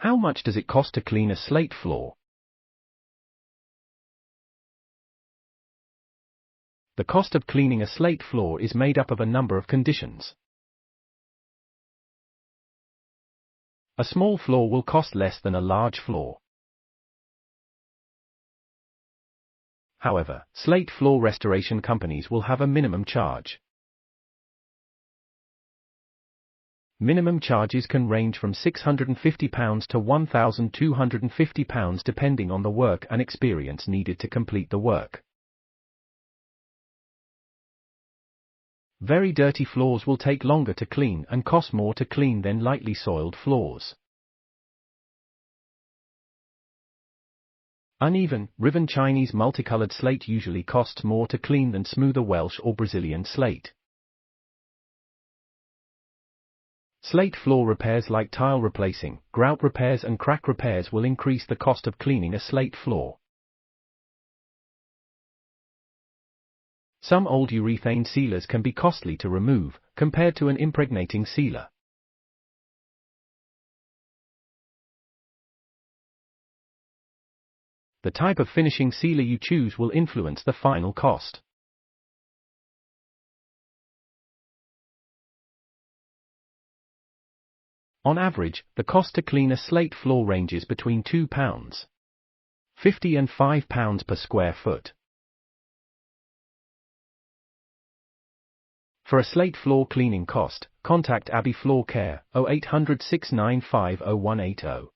How much does it cost to clean a slate floor? The cost of cleaning a slate floor is made up of a number of conditions. A small floor will cost less than a large floor. However, slate floor restoration companies will have a minimum charge. Minimum charges can range from £650 to £1,250 depending on the work and experience needed to complete the work. Very dirty floors will take longer to clean and cost more to clean than lightly soiled floors. Uneven, riven Chinese multicolored slate usually costs more to clean than smoother Welsh or Brazilian slate. Slate floor repairs like tile replacing, grout repairs and crack repairs will increase the cost of cleaning a slate floor. Some old urethane sealers can be costly to remove, compared to an impregnating sealer. The type of finishing sealer you choose will influence the final cost. On average, the cost to clean a slate floor ranges between £2.50 and £5 per square foot. For a slate floor cleaning cost, contact Abbey Floor Care 0800 695 0180.